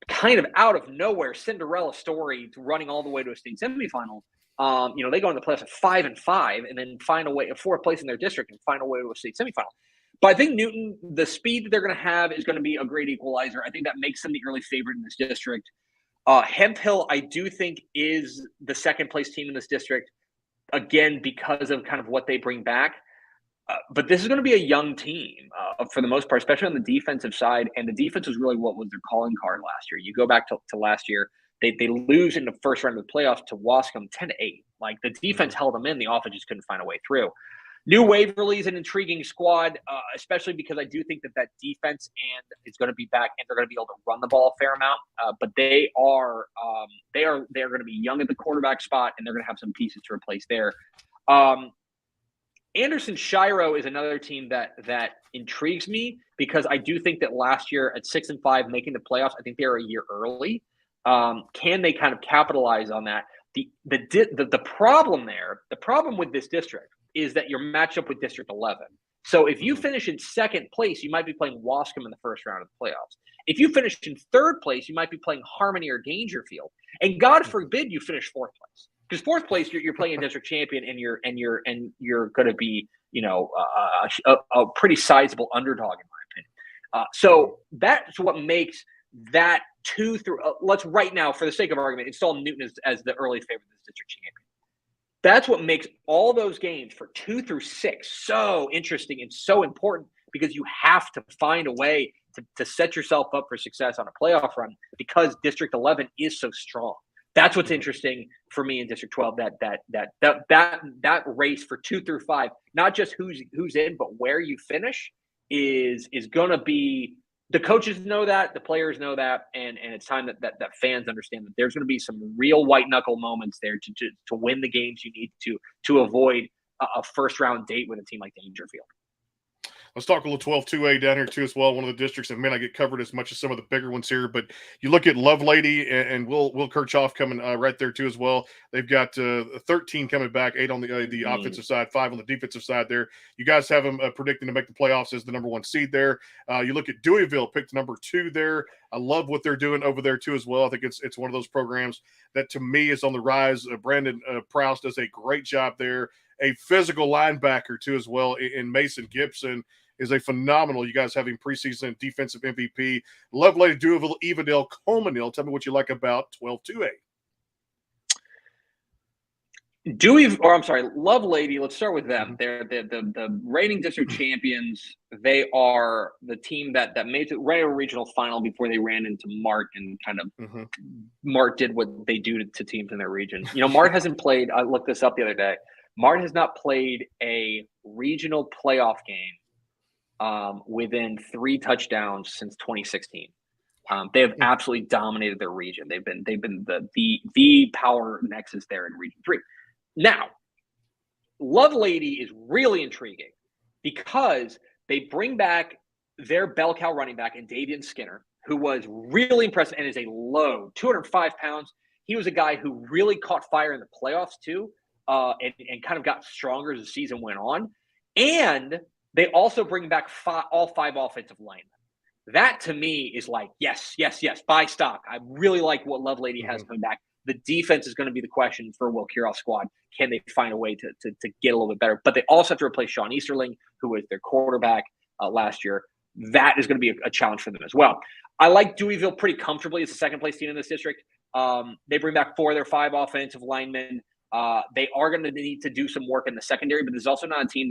kind of out of nowhere Cinderella story to running all the way to a state semifinal. They go in the playoffs at 5-5 and then find a way, a 4th place in their district, and find a way to a state semifinal. But I think Newton, the speed that they're going to have is going to be a great equalizer. I think that makes them the early favorite in this district. Hemp Hill, I do think, is the 2nd place team in this district, again, because of kind of what they bring back. But this is going to be a young team for the most part, especially on the defensive side. And the defense was really what was their calling card last year. You go back to last year, they lose in the first round of the playoffs to Wascom 10-8. Like, the defense held them in, the offense just couldn't find a way through. New Waverly is an intriguing squad, especially because I do think that defense is going to be back, and they're going to be able to run the ball a fair amount. But they are going to be young at the quarterback spot, and they're going to have some pieces to replace there. Anderson Shiro is another team that intrigues me because I do think that last year at 6-5 making the playoffs, I think they were a year early. Can they kind of capitalize on that? The problem there, the problem with this district is that you're matched up with District 11. So if you finish in 2nd place, you might be playing Wascom in the first round of the playoffs. If you finish in 3rd place, you might be playing Harmony or Dangerfield. And God forbid you finish 4th place. Because 4th place, you're playing a district champion, and you're going to be, a pretty sizable underdog in my opinion. So that's what makes that 2 through let's right now, for the sake of argument, install Newton as the early favorite of this district champion. That's what makes all those games for 2 through 6 so interesting and so important, because you have to find a way to set yourself up for success on a playoff run, because District 11 is so strong. That's what's interesting for me in District 12. That race for 2 through 5, not just who's in, but where you finish is going to be. The coaches know that, the players know that, and it's time that fans understand that there's going to be some real white knuckle moments there to win the games you need to avoid a first round date with a team like Dangerfield. Let's talk a little 12-2A down here too as well. One of the districts that may not get covered as much as some of the bigger ones here, but you look at Lovelady and Will Kirchhoff coming right there too as well. They've got 13 coming back, 8 on the offensive side, 5 on the defensive side there. You guys have them predicting to make the playoffs as the number 1 seed there. You look at Deweyville, picked number 2 there. I love what they're doing over there too as well. I think it's one of those programs that to me is on the rise. Brandon Prowse does a great job there. A physical linebacker too as well in Mason Gibson is a phenomenal. You guys having preseason defensive MVP. Lovelady, Deweyville, Evadale, Colemanville. Tell me what you like about 12-2A. Lovelady. Let's start with them. They're the reigning district champions. They are the team that made it right a regional final before they ran into Mart and kind of Mart did what they do to teams in their region. Mart hasn't played. I looked this up the other day. Mart has not played a regional playoff game within 3 touchdowns since 2016. They have absolutely dominated their region. They've been the power nexus there in Region 3. Now, Lovelady is really intriguing because they bring back their bell cow running back in Davian Skinner, who was really impressive and is a low 205 pounds. He was a guy who really caught fire in the playoffs too, and kind of got stronger as the season went on. And they also bring back all 5 offensive linemen. That to me is like, yes, buy stock. I really like what Lovelady has coming back. The defense is going to be the question for Will Kiroff's squad. Can they find a way to get a little bit better? But they also have to replace Sean Easterling, who was their quarterback last year. That is going to be a challenge for them as well. I like Deweyville pretty comfortably as the second place team in this district. They bring back 4 of their 5 offensive linemen. They are going to need to do some work in the secondary, but there's also not a team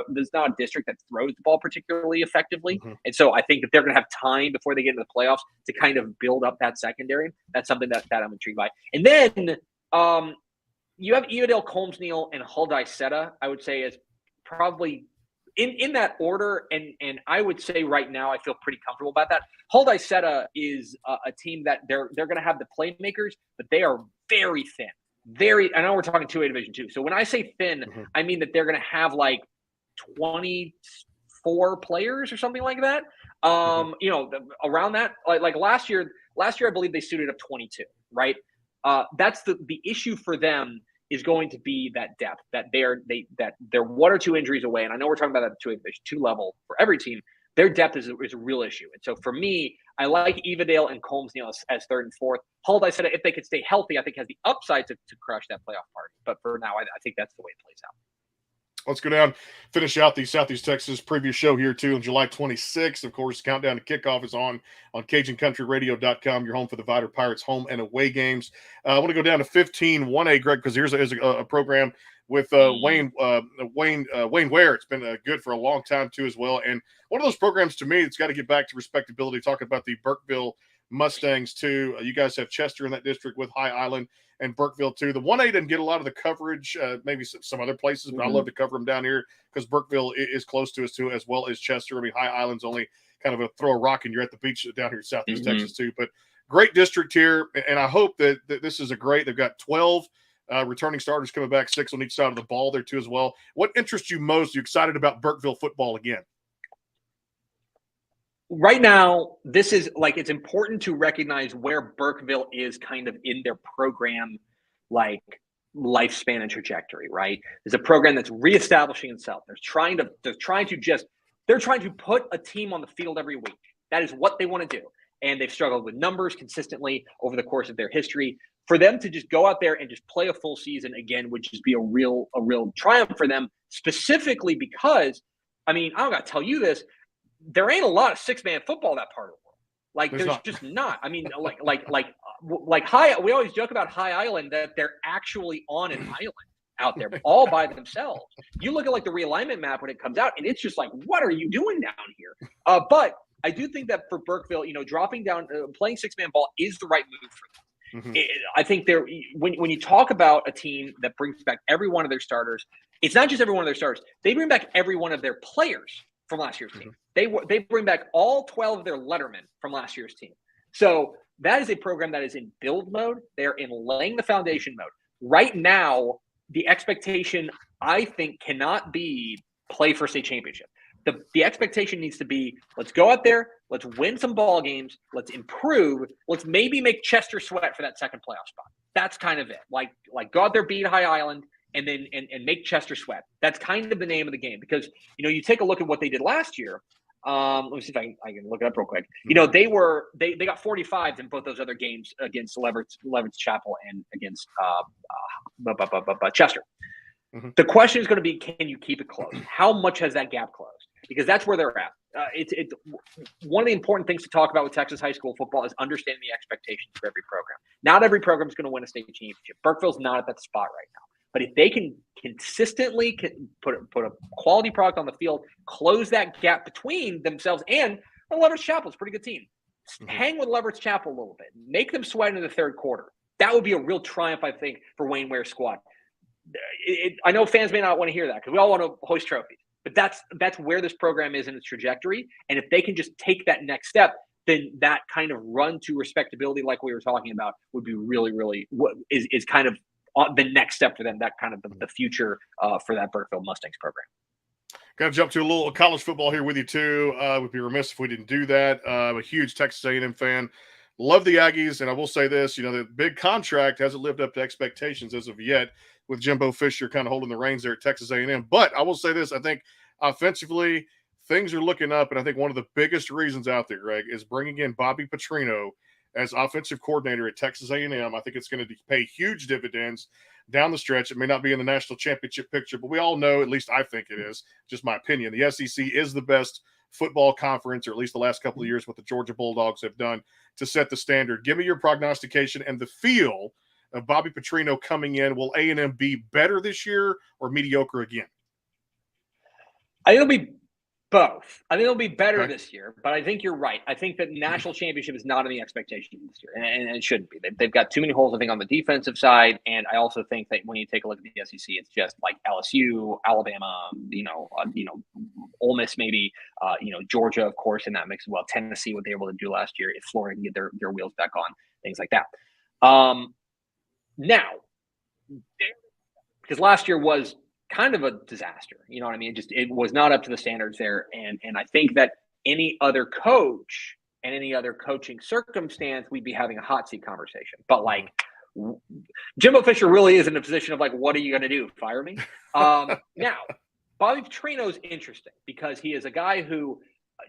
there's not a district that throws the ball particularly effectively. And so I think that they're going to have time before they get into the playoffs to kind of build up that secondary. That's something that I'm intrigued by. And then you have Evadale, Colmesneal, and Hull-Dicetta, I would say, is probably in that order. And I would say right now I feel pretty comfortable about that. Hull-Dicetta is a team that they're going to have the playmakers, but they are very thin. I know we're talking 2A Division 2. So when I say thin, I mean that they're going to have like 24 players or something like that. Around that, like last year, I believe they suited up 22, right? That's the issue for them is going to be that depth, that they're 1 or 2 injuries away. And I know we're talking about that 2A Division 2 level for every team. Their depth is a real issue. And so for me, I like Evadale and Colmesneal as 3rd and 4th. Hull-Dicetta, if they could stay healthy, I think has the upside to crush that playoff party. But for now, I think that's the way it plays out. Let's go down, finish out the Southeast Texas preview show here too on July 26th. Of course, countdown to kickoff is on CajunCountryRadio.com, your home for the Vider Pirates home and away games. I want to go down to 15-1A, Greg, because here's a program with Wayne Ware. It's been good for a long time too as well. And one of those programs to me, it's got to get back to respectability. Talking about the Burkeville Mustangs too. You guys have Chester in that district with High Island and Burkeville too. The 1A didn't get a lot of the coverage, maybe some other places, but I love to cover them down here because Burkeville is close to us too, as well as Chester. I mean, High Island's only kind of a throw a rock and you're at the beach down here in Southeast Texas too. But great district here, and I hope that this is they've got 12 returning starters coming back, 6 on each side of the ball there too as well. What interests you most? Are you excited about Burkeville football again? Right now, this is it's important to recognize where Burkeville is kind of in their program, lifespan and trajectory, right? There's a program that's reestablishing itself. They're trying to put a team on the field every week. That is what they want to do. And they've struggled with numbers consistently over the course of their history. For them to just go out there and just play a full season again would just be a real triumph for them, specifically because, I mean, I don't got to tell you this, there ain't a lot of 6-man football that part of the world. Like There's there's not. just not. I mean, like high. We always joke about High Island that they're actually on an island out there all by themselves. You look at like the realignment map when it comes out, and it's just like, what are you doing down here? But I do think that for Burkeville, dropping down, playing 6-man ball is the right move for them. I think when you talk about a team that brings back every one of their starters, it's not just every one of their starters. They bring back every one of their players from last year's team. They bring back all 12 of their lettermen from last year's team. So that is a program that is in build mode. They're in laying the foundation mode. Right now, the expectation, I think, cannot be play for state championship. The expectation needs to be, let's go out there, let's win some ball games, let's improve, let's maybe make Chester sweat for that second playoff spot. That's kind of it. Like go out there, beat High Island, and then and make Chester sweat. That's kind of the name of the game, because you take a look at what they did last year. Let me see if I can look it up real quick. They got 45s in both those other games against Leverett Chapel and against Chester. The question is going to be, can you keep it close? How much has that gap closed? Because that's where they're at. It's one of the important things to talk about with Texas high school football is understanding the expectations for every program. Not every program is going to win a state championship. Burkeville's not at that spot right now. But if they can consistently put a quality product on the field, close that gap between themselves and Leverett Chapel is a pretty good team. Hang with Leverett Chapel a little bit. Make them sweat in the third quarter. That would be a real triumph, I think, for Wayne Ware's squad. I know fans may not want to hear that because we all want to hoist trophies. But that's where this program is in its trajectory. And if they can just take that next step, then that kind of run to respectability, like we were talking about, would be really, really is kind of the next step for them. That kind of the future for that Burkeville Mustangs program. Got to jump to a little college football here with you too. Would be remiss if we didn't do that. I'm a huge Texas A&M fan. Love the Aggies, and I will say this: the big contract hasn't lived up to expectations as of yet, with Jimbo Fisher kind of holding the reins there at Texas A&M. But I will say this: I think offensively things are looking up, and I think one of the biggest reasons out there, Greg, is bringing in Bobby Petrino as offensive coordinator at Texas A&M. I think it's going to pay huge dividends down the stretch. It may not be in the national championship picture, but we all know, at least I think it is, just my opinion, the SEC is the best football conference, or at least the last couple of years what the Georgia Bulldogs have done to set the standard. Give me your prognostication and the feel of Bobby Petrino coming in. Will A&M be better this year or mediocre again? I think it'll be both. I think it'll be better this year, but I think you're right. I think that national championship is not in the expectation this year, and it shouldn't be. They've got too many holes, I think, on the defensive side, and I also think that when you take a look at the SEC, it's just like LSU, Alabama, Ole Miss, maybe, Georgia, of course, in that mix as well. Tennessee, what they were able to do last year, if Florida can get their wheels back on, things like that. Now, because last year was kind of a disaster, you know what I mean? It was not up to the standards there, and I think that any other coach and any other coaching circumstance, we'd be having a hot seat conversation. But like, Jimbo Fisher really is in a position of like, what are you going to do? Fire me? Now, Bobby Petrino is interesting because he is a guy who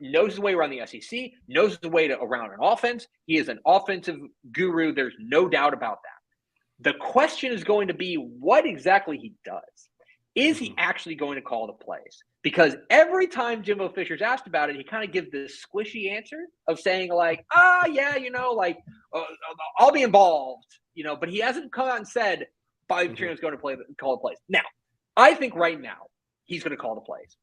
knows his way around the SEC, knows his way around an offense. He is an offensive guru. There's no doubt about that. The question is going to be what exactly he does. Is he actually going to call the plays? Because every time Jimbo Fisher's asked about it, he kind of gives this squishy answer of saying like, I'll be involved, but he hasn't come out and said Bobby Petrino's going to call the plays. Now, I think right now he's going to call the plays.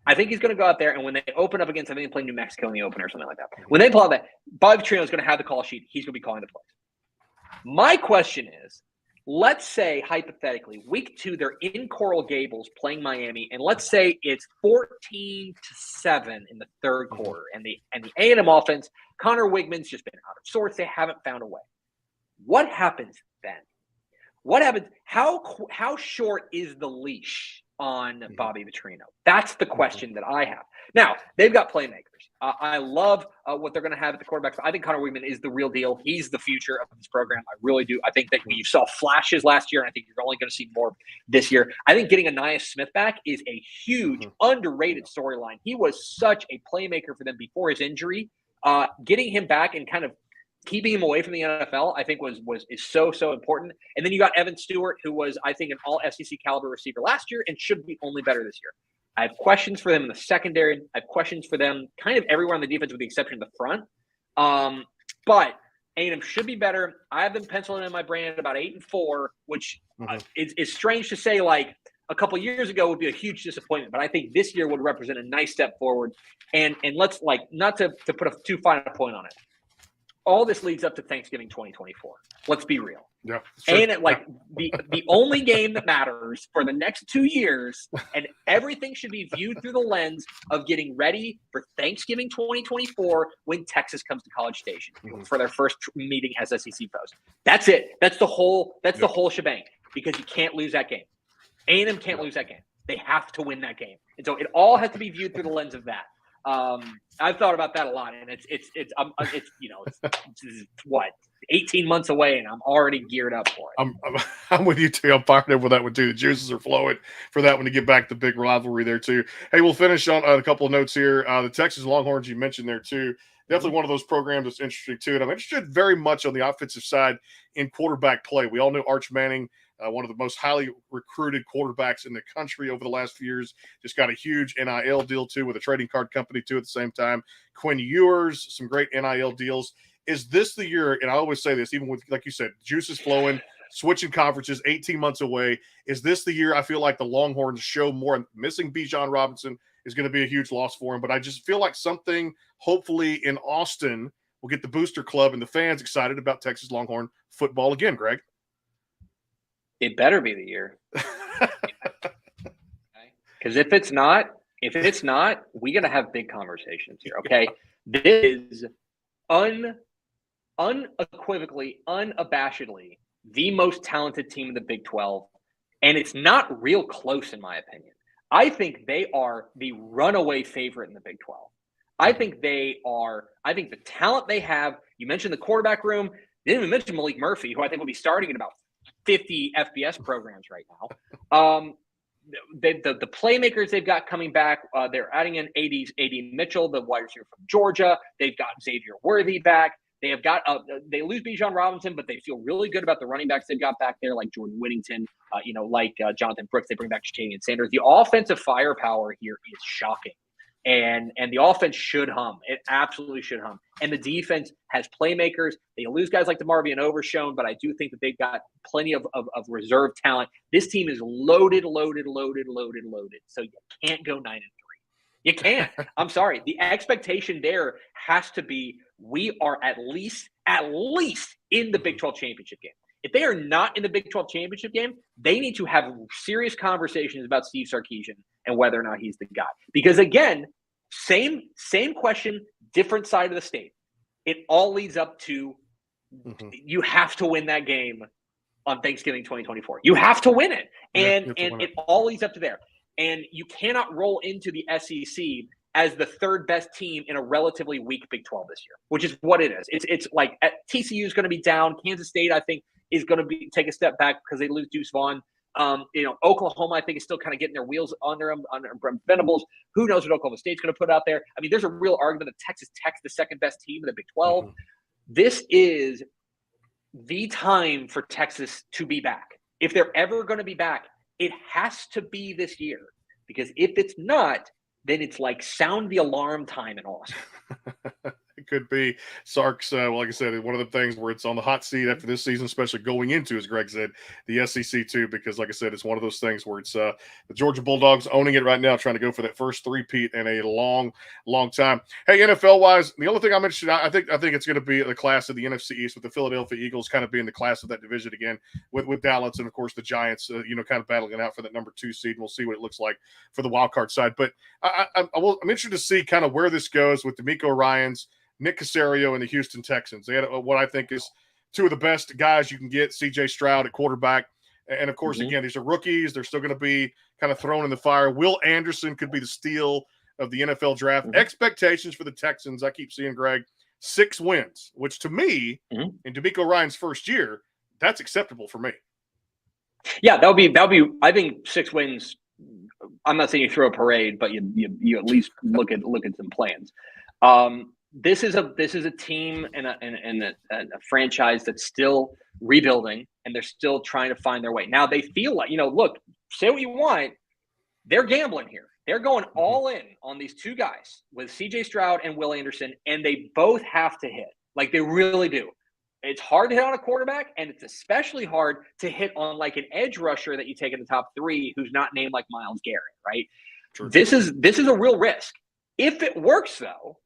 I think he's going to go out there, and when they open up against, I think they play New Mexico in the opener or something like that. When they play that, Bobby Petrino's going to have the call sheet. He's going to be calling the plays. My question is, let's say, hypothetically, week 2, they're in Coral Gables playing Miami, and let's say it's 14-7 in the third quarter, and the A&M offense, Connor Wigman's just been out of sorts. They haven't found a way. What happens then? What happens? How short is the leash on Bobby Petrino? That's the question that I have. Now, they've got playmakers. I love what they're going to have at the quarterback. I think Connor Wigman is the real deal. He's the future of this program. I really do. I think that you saw flashes last year, and I think you're only going to see more this year. I think getting Anais Smith back is a huge, underrated storyline. He was such a playmaker for them before his injury. Getting him back and kind of keeping him away from the NFL, I think is so important. And then you got Evan Stewart, who was, I think, an all SEC caliber receiver last year and should be only better this year. I have questions for them in the secondary. I have questions for them kind of everywhere on the defense with the exception of the front. But A&M should be better. I have been penciling in my brain at about 8-4, which is strange to say. Like a couple years ago would be a huge disappointment, but I think this year would represent a nice step forward. And let's not to put a too fine a point on it. All this leads up to Thanksgiving 2024. Let's be real. Yeah, sure. And the only game that matters for the next 2 years, and everything should be viewed through the lens of getting ready for Thanksgiving 2024 when Texas comes to College Station for their first meeting as SEC post. That's it. That's the whole shebang, because you can't lose that game. A&M can't lose that game. They have to win that game. And so it all has to be viewed through the lens of that. I've thought about that a lot, and it's what, 18 months away, and I'm already geared up for it. I'm with you too. I'm fired up with that one too. The juices are flowing for that one to get back the big rivalry there too. Hey, we'll finish on a couple of notes here. The Texas Longhorns you mentioned there too. Definitely one of those programs that's interesting too. And I'm interested very much on the offensive side in quarterback play. We all know Arch Manning, one of the most highly recruited quarterbacks in the country over the last few years. Just got a huge NIL deal too with a trading card company too at the same time. Quinn Ewers, some great NIL deals. Is this the year, and I always say this, even with, like you said, juice is flowing, switching conferences, 18 months away. Is this the year I feel like the Longhorns show more? Missing Bijan Robinson is going to be a huge loss for him, but I just feel like something, hopefully in Austin, will get the booster club and the fans excited about Texas Longhorn football again, Greg. It better be the year. Because if it's not, we got to have big conversations here, okay? This is unequivocally, unabashedly the most talented team in the Big 12, and it's not real close in my opinion. I think they are the runaway favorite in the Big 12. I think the talent they have, you mentioned the quarterback room, they didn't even mention Malik Murphy, who I think will be starting in about 50 FBS programs right now. The playmakers they've got coming back, they're adding in AD Mitchell, the wide receiver from Georgia. They've got Xavier Worthy back. They have got they lose Bijan Robinson, but they feel really good about the running backs they've got back there, like Jordan Whittington, Jonathan Brooks. They bring back Jatavian Sanders. The offensive firepower here is shocking. And the offense should hum. It absolutely should hum. And the defense has playmakers. They lose guys like DeMarvion Overshown, but I do think that they've got plenty of reserve talent. This team is loaded. So you can't go 9-3. You can't. I'm sorry. The expectation there has to be we are at least in the Big 12 championship game. If they are not in the Big 12 championship game, they need to have serious conversations about Steve Sarkisian and whether or not he's the guy. Because again, same question, different side of the state. It all leads up to you have to win that game on Thanksgiving 2024. You have to win it. And it all leads up to there. And you cannot roll into the SEC as the third best team in a relatively weak Big 12 this year, which is what it is. It's like TCU is going to be down. Kansas State, I think, is going to take a step back because they lose Deuce Vaughn. Oklahoma, I think, is still kind of getting their wheels under Brent Venables. Who knows what Oklahoma State's going to put out there? I mean, there's a real argument that Texas Tech's the second best team in the Big 12. This is the time for Texas to be back. If they're ever going to be back, it has to be this year. Because if it's not, then it's like sound the alarm time in Austin. It could be. Sark's, like I said, one of the things where it's on the hot seat after this season, especially going into, as Greg said, the SEC too, because like I said, it's one of those things where it's the Georgia Bulldogs owning it right now, trying to go for that first three-peat in a long, long time. Hey, NFL-wise, the only thing I'm interested in, I think it's going to be the class of the NFC East with the Philadelphia Eagles kind of being the class of that division again with Dallas and, of course, the Giants, kind of battling it out for that number 2 seed. And we'll see what it looks like for the wild card side. But I'm interested to see kind of where this goes with DeMeco Ryans, Nick Caserio, and the Houston Texans. They had what I think is two of the best guys you can get, C.J. Stroud at quarterback. And, of course, again, these are rookies. They're still going to be kind of thrown in the fire. Will Anderson could be the steal of the NFL draft. Expectations for the Texans, I keep seeing, Greg, 6 wins, which to me, in DeMeco Ryans' first year, that's acceptable for me. Yeah, that'll be. I think 6 wins. I'm not saying you throw a parade, but you at least look at some plans. This is a team and a franchise that's still rebuilding, and they're still trying to find their way. Now they feel like, look, say what you want, they're gambling here. They're going all in on these two guys with CJ Stroud and Will Anderson, and they both have to hit. Like, they really do. It's hard to hit on a quarterback, and it's especially hard to hit on like an edge rusher that you take in the top 3 who's not named like Myles Garrett, right? True. This is a real risk. If it works, though,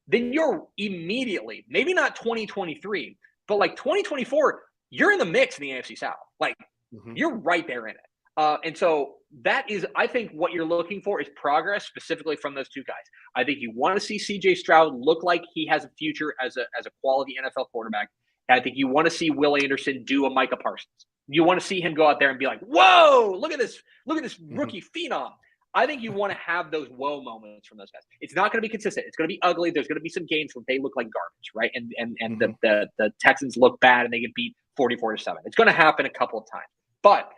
then you're immediately, maybe not 2023, but like 2024, you're in the mix in the AFC South. Like, you're right there in it. And so that is, I think, what you're looking for is progress, specifically from those two guys. I think you want to see CJ Stroud look like he has a future as a quality NFL quarterback. And I think you want to see Will Anderson do a Micah Parsons. You want to see him go out there and be like, whoa, look at this rookie phenom. I think you want to have those whoa moments from those guys. It's not going to be consistent. It's going to be ugly. There's going to be some games where they look like garbage, right? And the Texans look bad and they get beat 44-7. It's going to happen a couple of times. But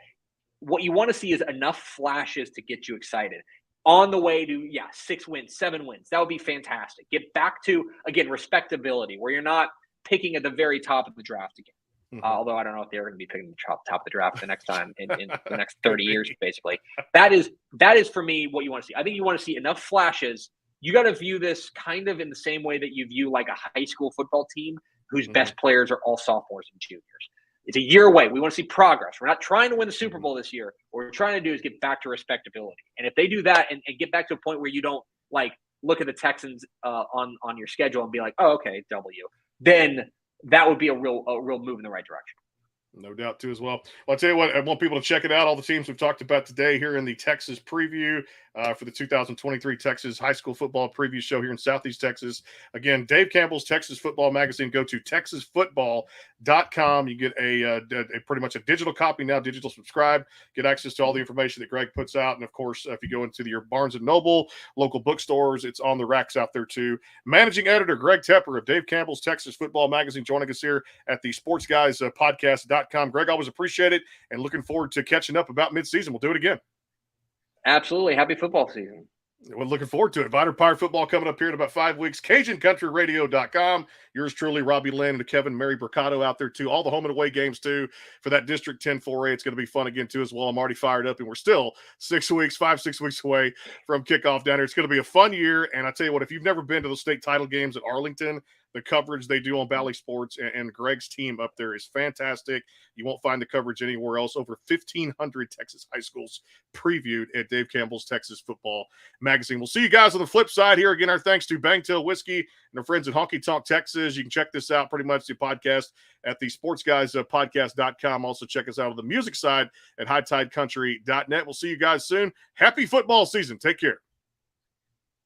what you want to see is enough flashes to get you excited. On the way to, 6 wins, 7 wins. That would be fantastic. Get back to, again, respectability, where you're not picking at the very top of the draft again. Although I don't know if they're going to be picking the top of the draft the next time in the next 30 years, basically. That is for me what you want to see. I think you want to see enough flashes. You got to view this kind of in the same way that you view like a high school football team whose best players are all sophomores and juniors. It's a year away. We want to see progress. We're not trying to win the Super Bowl this year. What we're trying to do is get back to respectability. And if they do that and get back to a point where you don't like look at the Texans on your schedule and be like, oh, okay, W, then that would be a real move in the right direction. No doubt, too, as well. I'll tell you what, I want people to check it out. All the teams we've talked about today here in the Texas preview for the 2023 Texas High School Football Preview Show here in Southeast Texas. Again, Dave Campbell's Texas Football Magazine. Go to texasfootball.com. You get a pretty much a digital copy now, digital subscribe. Get access to all the information that Greg puts out. And, of course, if you go into your Barnes & Noble, local bookstores, it's on the racks out there, too. Managing editor Greg Tepper of Dave Campbell's Texas Football Magazine joining us here at the Sports Guys Podcast.com. Greg, always appreciate it, and looking forward to catching up about midseason. We'll do it again. Absolutely. Happy football season. We're looking forward to it. Vider Pirate football coming up here in about 5 weeks. CajunCountryRadio.com. Yours truly, Robbie Lynn and Kevin, Mary Mercado out there, too. All the home and away games, too, for that District 10 4A. It's going to be fun again, too, as well. I'm already fired up, and we're still 6 weeks away from kickoff down here. It's going to be a fun year, and I tell you what, if you've never been to those state title games at Arlington, the coverage they do on Valley Sports and Greg's team up there is fantastic. You won't find the coverage anywhere else. Over 1,500 Texas high schools previewed at Dave Campbell's Texas Football Magazine. We'll see you guys on the flip side here. Again, our thanks to Bangtail Whiskey and our friends at Honky Tonk Texas. You can check this out, pretty much the podcast, at the sportsguyspodcast.com. Also check us out on the music side at hightidecountry.net. We'll see you guys soon. Happy football season. Take care.